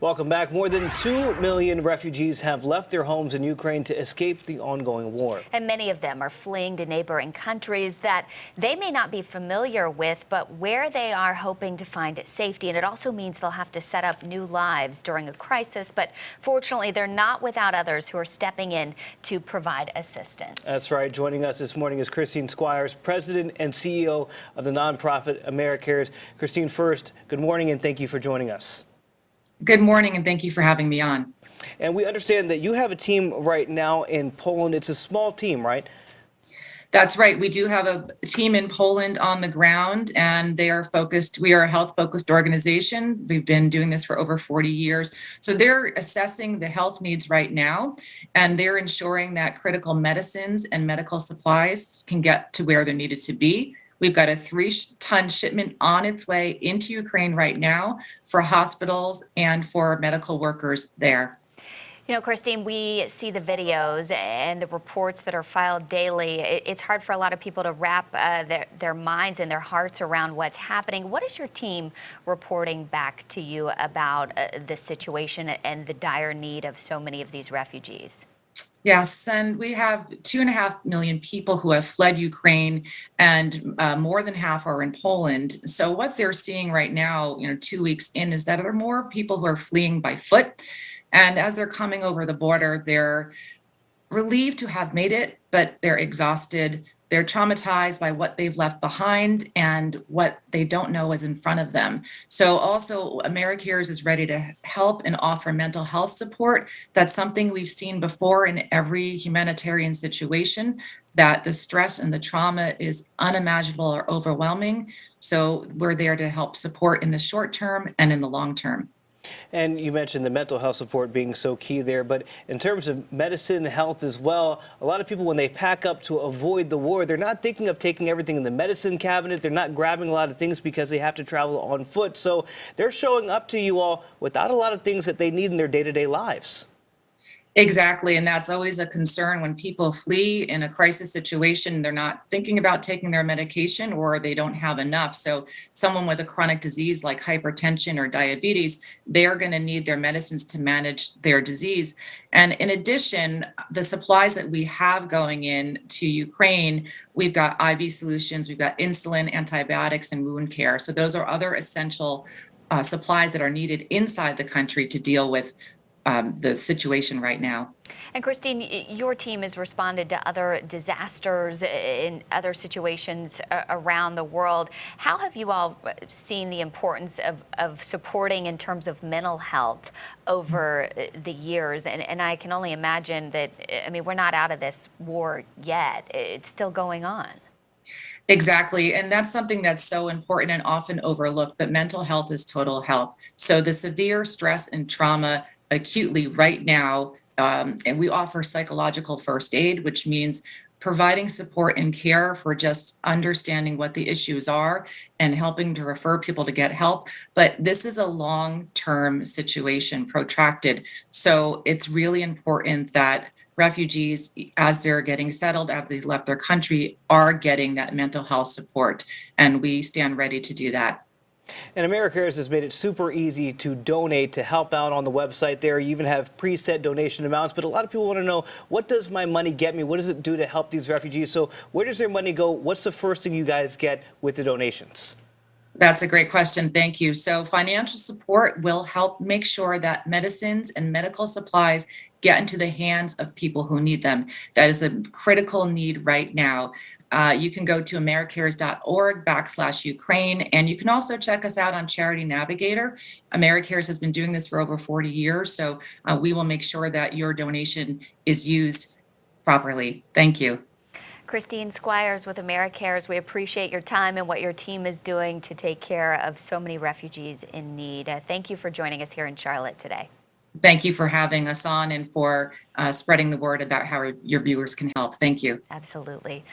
Welcome back. More than 2 million refugees have left their homes in Ukraine to escape the ongoing war. And many of them are fleeing to neighboring countries that they may not be familiar with, but where they are hoping to find safety. And it also means they'll have to set up new lives during a crisis. But fortunately, they're not without others who are stepping in to provide assistance. That's right. Joining us this morning is Christine Squires, President and CEO of the nonprofit Americares. Christine, first, good morning and thank you for joining us. Good morning, and thank you for having me on. And we understand that you have a team right now in Poland. It's a small team, right? That's right. We do have a team in Poland on the ground, and they are focused. We are a health-focused organization. We've been doing this for over 40 years. So they're assessing the health needs right now, and they're ensuring that critical medicines and medical supplies can get to where they're needed to be. We've got a 3-ton shipment on its way into Ukraine right now for hospitals and for medical workers there. You know, Christine, we see the videos and the reports that are filed daily. It's hard for a lot of people to wrap their minds and their hearts around what's happening. What is your team reporting back to you about this situation and the dire need of so many of these refugees? Yes, and we have 2.5 million people who have fled Ukraine, and more than half are in Poland. So what they're seeing right now, 2 weeks in, is that there are more people who are fleeing by foot. And as they're coming over the border, they're relieved to have made it, but they're exhausted. They're traumatized by what they've left behind and what they don't know is in front of them. So also Americares is ready to help and offer mental health support. That's something we've seen before in every humanitarian situation, that the stress and the trauma is unimaginable or overwhelming. So we're there to help support in the short term and in the long term. And you mentioned the mental health support being so key there, but in terms of medicine, health as well, a lot of people, when they pack up to avoid the war, they're not thinking of taking everything in the medicine cabinet. They're not grabbing a lot of things because they have to travel on foot. So they're showing up to you all without a lot of things that they need in their day-to-day lives. Exactly. And that's always a concern when people flee in a crisis situation. They're not thinking about taking their medication, or they don't have enough. So someone with a chronic disease like hypertension or diabetes, they're going to need their medicines to manage their disease. And in addition, the supplies that we have going in to Ukraine, we've got IV solutions, we've got insulin, antibiotics, and wound care. So those are other essential supplies that are needed inside the country to deal with the situation right now. And Christine, your team has responded to other disasters in other situations around the world. How have you all seen the importance of supporting in terms of mental health over the years? And I can only imagine that, I mean, we're not out of this war yet. It's still going on. Exactly. And that's something that's so important and often overlooked, but mental health is total health. So the severe stress and trauma acutely right now, and we offer psychological first aid, which means providing support and care for just understanding what the issues are and helping to refer people to get help. But this is a long-term situation, protracted. So it's really important that refugees, as they're getting settled after they left their country, are getting that mental health support. And we stand ready to do that. And Americares has made it super easy to donate, to help out on the website there. You even have preset donation amounts, but a lot of people want to know, what does my money get me? What does it do to help these refugees? So where does their money go? What's the first thing you guys get with the donations? That's a great question. Thank you. So financial support will help make sure that medicines and medical supplies get into the hands of people who need them. That is the critical need right now. You can go to americares.org/Ukraine, and you can also check us out on Charity Navigator. Americares has been doing this for over 40 years, so we will make sure that your donation is used properly. Thank you. Christine Squires with Americares, we appreciate your time and what your team is doing to take care of so many refugees in need. Thank you for joining us here in Charlotte today. Thank you for having us on and for spreading the word about how your viewers can help. Thank you. Absolutely.